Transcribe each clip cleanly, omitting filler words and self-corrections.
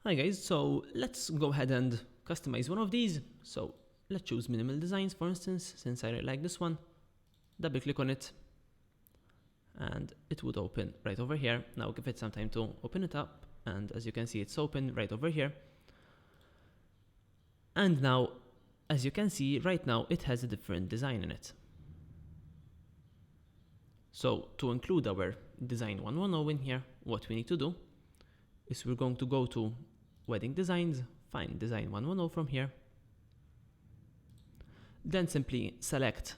Hi guys, so let's go ahead and customize one of these. So let's choose minimal designs for instance, since I really like this one. Double click on it and it would open right over here. Now give it some time to open it up, and as you can see it's open right over here. And now as you can see right now it has a different design in it. So to include our design 110 in here, what we need to do is we're going to go to Wedding Designs, find Design 110 from here. Then simply select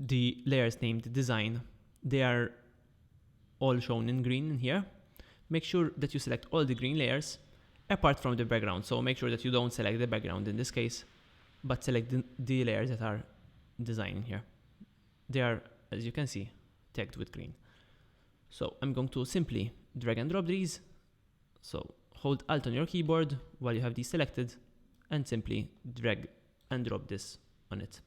the layers named Design. They are all shown in green in here. Make sure that you select all the green layers apart from the background. So make sure that you don't select the background in this case, but select the layers that are Design in here. They are, as you can see, tagged with green. So I'm going to simply drag and drop these. So hold Alt on your keyboard while you have these selected and simply drag and drop this on it.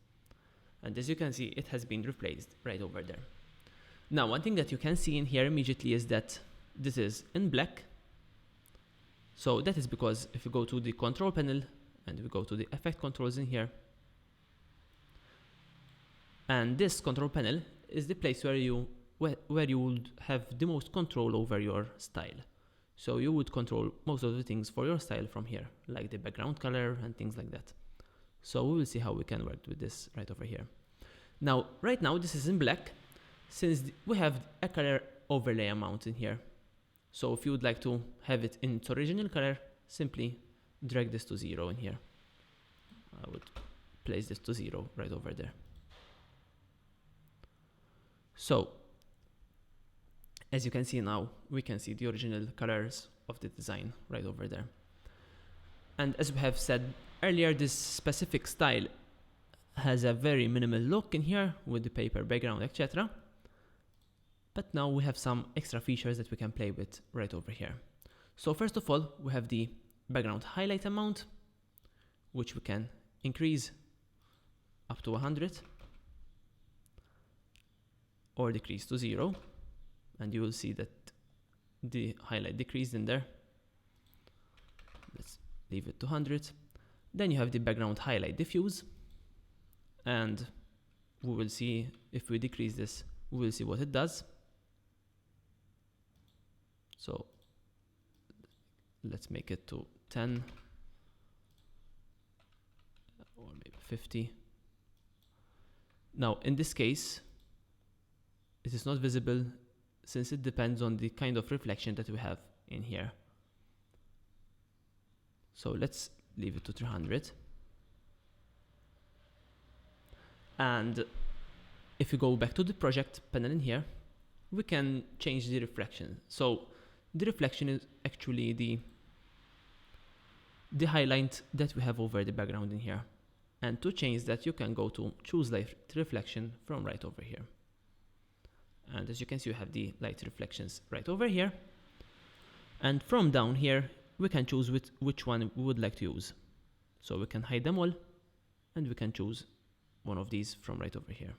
And as you can see, it has been replaced right over there. Now, one thing that you can see in here immediately is that this is in black. So that is because if you go to the control panel and we go to the effect controls in here, and this control panel is the place where you would have the most control over your style. So you would control most of the things for your style from here, like the background color and things like that. So we will see how we can work with this right over here. Now, right now this is in black, since we have a color overlay amount in here. So if you would like to have it in its original color, simply drag this to 0 in here. I would place this to 0 right over there. So as you can see now, we can see the original colors of the design right over there. And as we have said earlier, this specific style has a very minimal look in here with the paper background, etc. But now we have some extra features that we can play with right over here. So first of all, we have the background highlight amount, which we can increase up to 100 or decrease to 0. And you will see that the highlight decreased in there. Let's leave it to 100. Then you have the background highlight diffuse. And we will see if we decrease this, we will see what it does. So let's make it to 10 or maybe 50. Now in this case, it is not visible since it depends on the kind of reflection that we have in here. So let's leave it to 300. And if we go back to the project panel in here, we can change the reflection. So the reflection is actually the highlight that we have over the background in here. And to change that, you can go to choose light reflection from right over here. And as you can see, we have the light reflections right over here. And from down here, we can choose which one we would like to use. So we can hide them all, and we can choose one of these from right over here.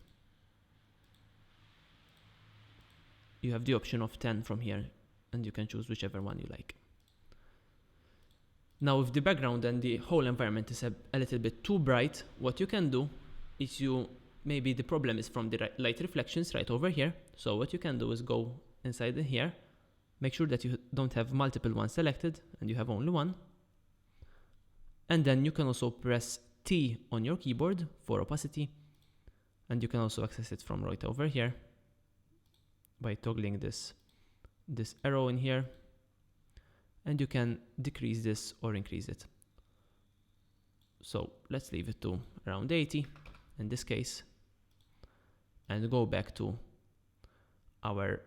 You have the option of 10 from here, and you can choose whichever one you like. Now, if the background and the whole environment is a little bit too bright, what you can do is maybe the problem is from the light reflections right over here. So what you can do is go inside here, make sure that you don't have multiple ones selected and you have only one. And then you can also press T on your keyboard for opacity. And you can also access it from right over here by toggling this arrow in here. And you can decrease this or increase it. So let's leave it to around 80 in this case. And go back to our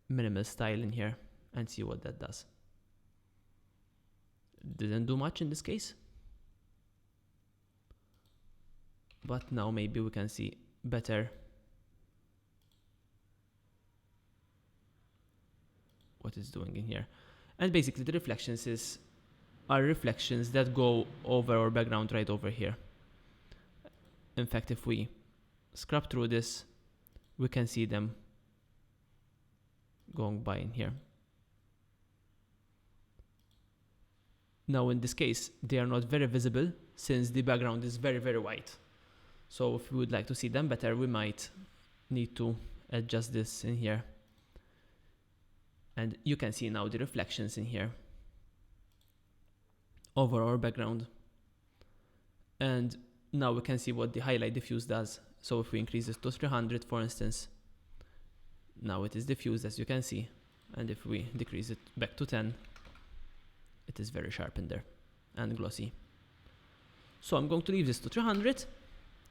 minimal style in here and see what that does. Didn't do much in this case. But now maybe we can see better what it's doing in here. And basically the reflections are reflections that go over our background right over here. In fact, if we scrub through this, we can see them going by in here. Now in this case, they are not very visible since the background is very, very white. So if we would like to see them better, we might need to adjust this in here. And you can see now the reflections in here over our background. And now we can see what the highlight diffuse does. So if we increase this to 300, for instance, now it is diffused, as you can see. And if we decrease it back to 10, it is very sharp in there and glossy. So I'm going to leave this to 300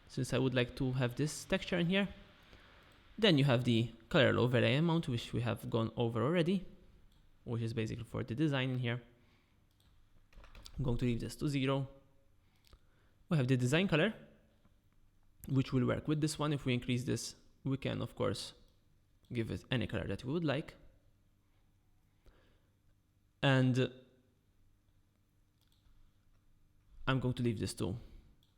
since I would like to have this texture in here. Then you have the color overlay amount, which we have gone over already, which is basically for the design in here. I'm going to leave this to 0. We have the design color, which will work with this one. If we increase this, we can of course give it any color that we would like. And I'm going to leave this to,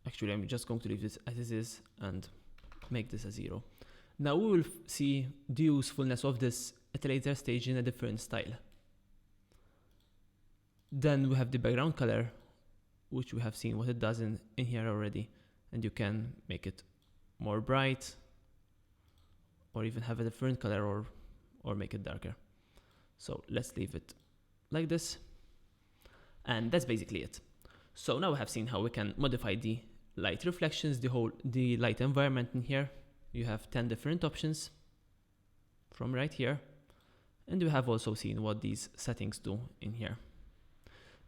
actually I'm just going to leave this as it is and make this a 0. Now we will see the usefulness of this at a later stage in a different style. Then we have the background color, which we have seen what it does in here already. And you can make it more bright or even have a different color or make it darker. So let's leave it like this. And that's basically it. So now we have seen how we can modify the light reflections, the light environment in here. You have 10 different options from right here. And we have also seen what these settings do in here.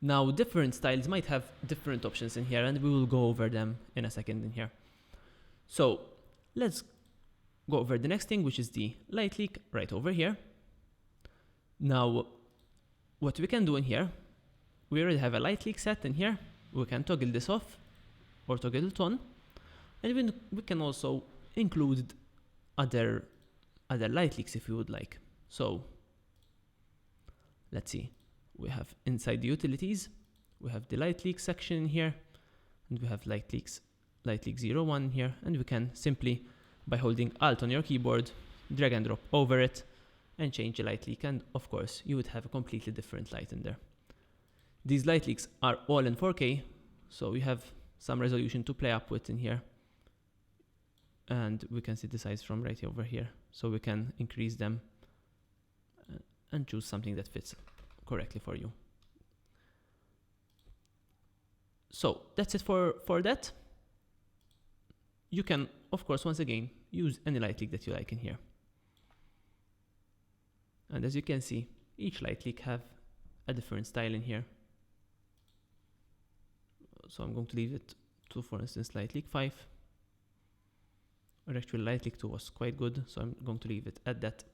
Now different styles might have different options in here and we will go over them in a second in here. So let's go over the next thing, which is the light leak right over here. Now what we can do in here, we already have a light leak set in here. We can toggle this off or toggle it on, and we can also include other light leaks if you would like. So let's see, we have inside the utilities, we have the light leak section in here, and we have light leak 01 here, and we can simply, by holding Alt on your keyboard, drag and drop over it and change the light leak, and of course you would have a completely different light in there. These light leaks are all in 4K, so you have some resolution to play up with in here. And we can set the size from right over here, so we can increase them and choose something that fits correctly for you. So that's it for that. You can, of course, once again, use any light leak that you like in here. And as you can see, each light leak have a different style in here. So I'm going to leave it to, for instance, light leak 5. Or actually light leak 2 was quite good, so I'm going to leave it at that.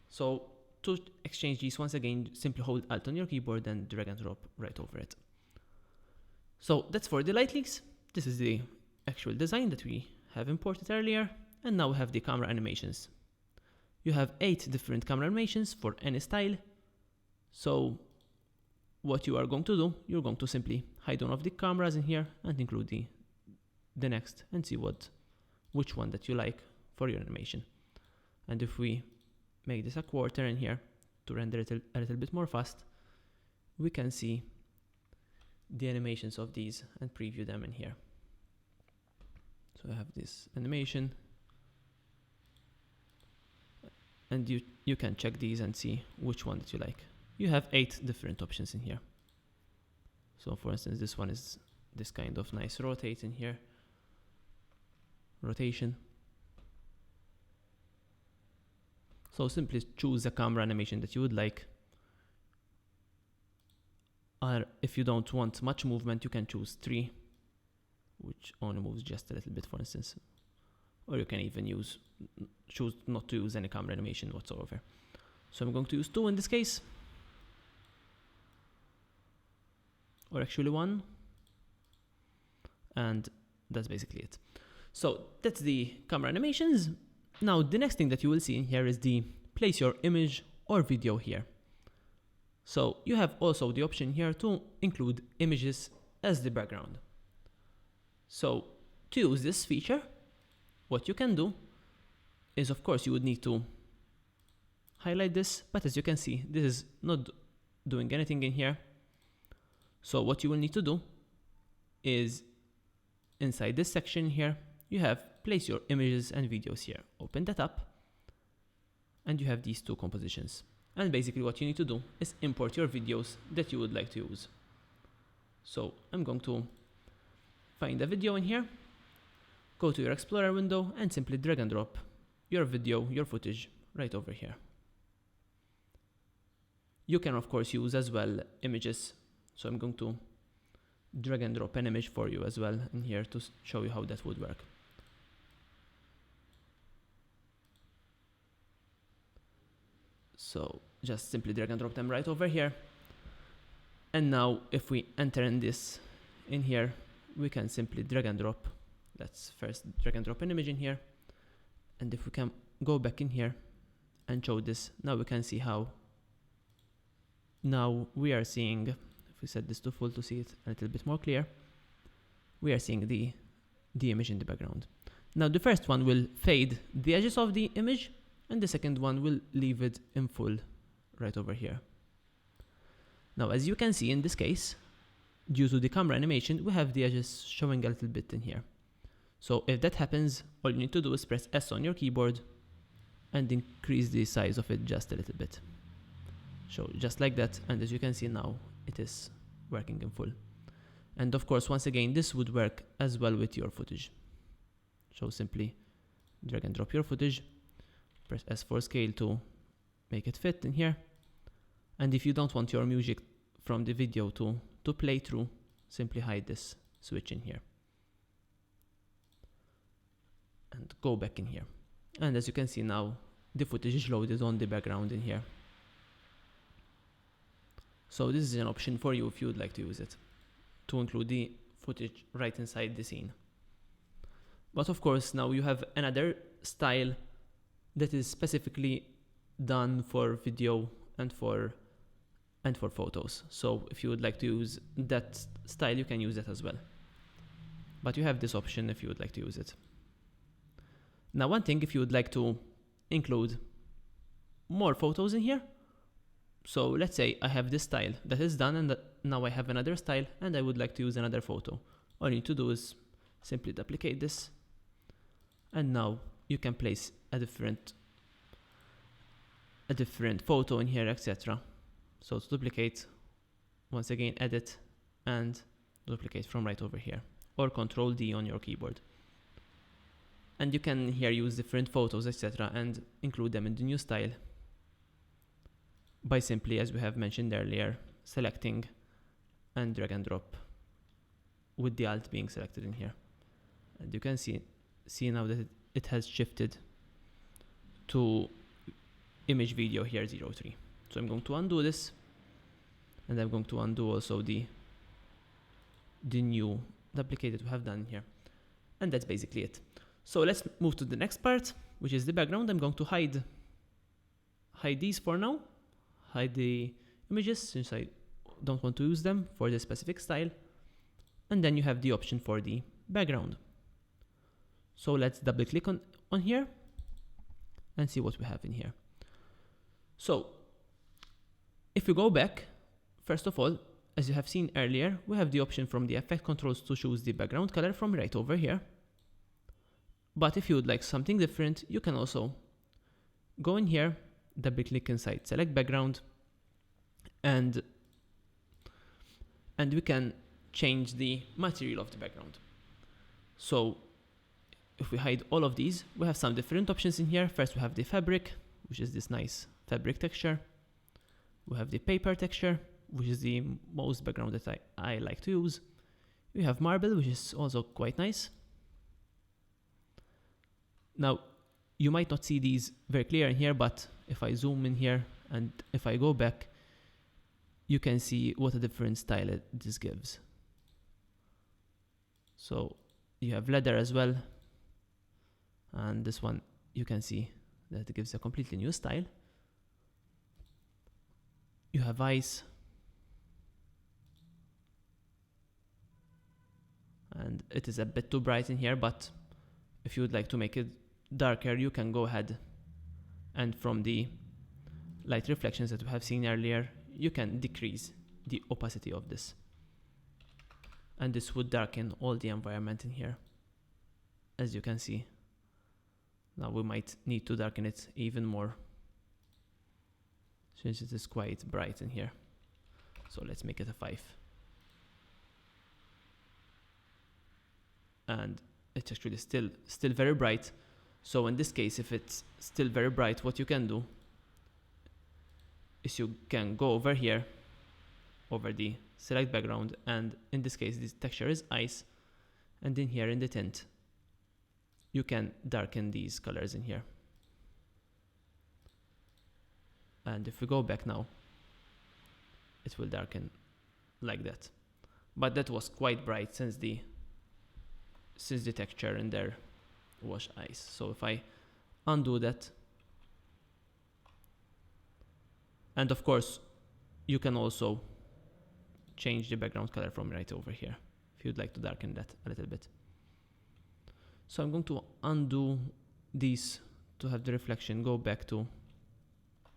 So to exchange these, once again, simply hold Alt on your keyboard and drag and drop right over it. So that's for the light leaks. This is the actual design that we have imported earlier. And now we have the camera animations. You have 8 different camera animations for any style. So what you are going to do, you're going to simply hide one of the cameras in here and include the next and see which one that you like for your animation. And if we make this a quarter in here to render it a little bit more fast, we can see the animations of these and preview them in here. So I have this animation, and you can check these and see which one that you like. You have 8 different options in here. So for instance, this one is this kind of nice rotate in here. Rotation. So simply choose a camera animation that you would like. Or if you don't want much movement, you can choose 3, which only moves just a little bit, for instance. Or you can even choose not to use any camera animation whatsoever. So I'm going to use 2 in this case. Or actually 1. And that's basically it. So that's the camera animations. Now the next thing that you will see in here is the place your image or video here. So you have also the option here to include images as the background. So to use this feature, what you can do is, of course, you would need to highlight this, but as you can see, this is not doing anything in here. So what you will need to do is inside this section here, you have place your images and videos here. Open that up and you have these two compositions. And basically what you need to do is import your videos that you would like to use. So I'm going to find a video in here, go to your Explorer window and simply drag and drop your video, your footage right over here. You can of course use as well images. So I'm going to drag and drop an image for you as well in here to show you how that would work. So just simply drag and drop them right over here. And now if we enter in this in here, we can simply drag and drop. Let's first drag and drop an image in here. And if we can go back in here and show this, now we can see how now we are seeing, if we set this to full to see it a little bit more clear, we are seeing the image in the background. Now the first one will fade the edges of the image and the second one will leave it in full right over here. Now as you can see in this case, due to the camera animation, we have the edges showing a little bit in here. So if that happens, all you need to do is press S on your keyboard and increase the size of it just a little bit. So just like that, and as you can see now, it is working in full. And of course, once again, this would work as well with your footage. So simply drag and drop your footage, press S for scale to make it fit in here. And if you don't want your music from the video to play through, simply hide this switch in here. And go back in here. And as you can see now, the footage is loaded on the background in here. So this is an option for you if you would like to use it, to include the footage right inside the scene. But of course now you have another style that is specifically done for video and for photos. So if you would like to use that style, you can use that as well. But you have this option if you would like to use it. Now one thing, if you would like to include more photos in here, so let's say I have this style that is done and now I have another style and I would like to use another photo. All you need to do is simply duplicate this and now you can place a different photo in here, etc. So to duplicate, once again edit and duplicate from right over here, or Control D on your keyboard. And you can here use different photos, etc. and include them in the new style by simply, as we have mentioned earlier, selecting and drag and drop with the Alt being selected in here. And you can see now that it has shifted to image video here 03. So I'm going to undo this and I'm going to undo also the new duplicate that we have done here. And that's basically it. So let's move to the next part, which is the background. I'm going to hide these for now. Hide the images since I don't want to use them for this specific style. And then you have the option for the background. So let's double click on here and see what we have in here. So if we go back, first of all, as you have seen earlier, we have the option from the effect controls to choose the background color from right over here. But if you would like something different, you can also go in here, double click inside select background, and we can change the material of the background. So if we hide all of these, we have some different options in here. First we have the fabric, which is this nice fabric texture. We have the paper texture, which is the most background that I like to use. We have marble, which is also quite nice. Now, you might not see these very clear in here, but if I zoom in here and if I go back, you can see what a different style this gives. So you have leather as well. And this one, you can see that it gives a completely new style. You have ice. And it is a bit too bright in here, but if you would like to make it darker, you can go ahead and from the light reflections that we have seen earlier, you can decrease the opacity of this. And this would darken all the environment in here, as you can see. Now we might need to darken it even more, since it is quite bright in here. So let's make it a 5. And it's actually still very bright. So in this case, if it's still very bright, what you can do is you can go over here, over the select background, and in this case this texture is ice, and in here in the tint you can darken these colors in here. And if we go back now, it will darken like that. But that was quite bright since the texture in there was ice. So if I undo that, and of course you can also change the background color from right over here if you'd like to darken that a little bit. So I'm going to undo these to have the reflection go back to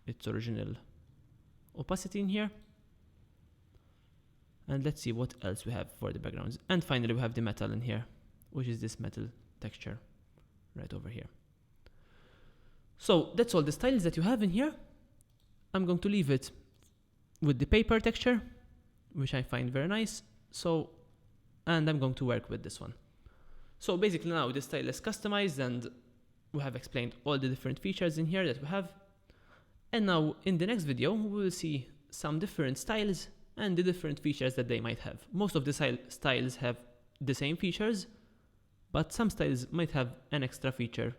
its original opacity in here. And let's see what else we have for the backgrounds. And finally we have the metal in here, which is this metal texture right over here. So that's all the styles that you have in here. I'm going to leave it with the paper texture, which I find very nice. And I'm going to work with this one. So basically now the style is customized, and we have explained all the different features in here that we have. And now in the next video, we will see some different styles and the different features that they might have. Most of the styles have the same features, but some styles might have an extra feature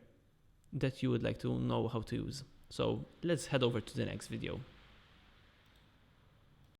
that you would like to know how to use. So let's head over to the next video.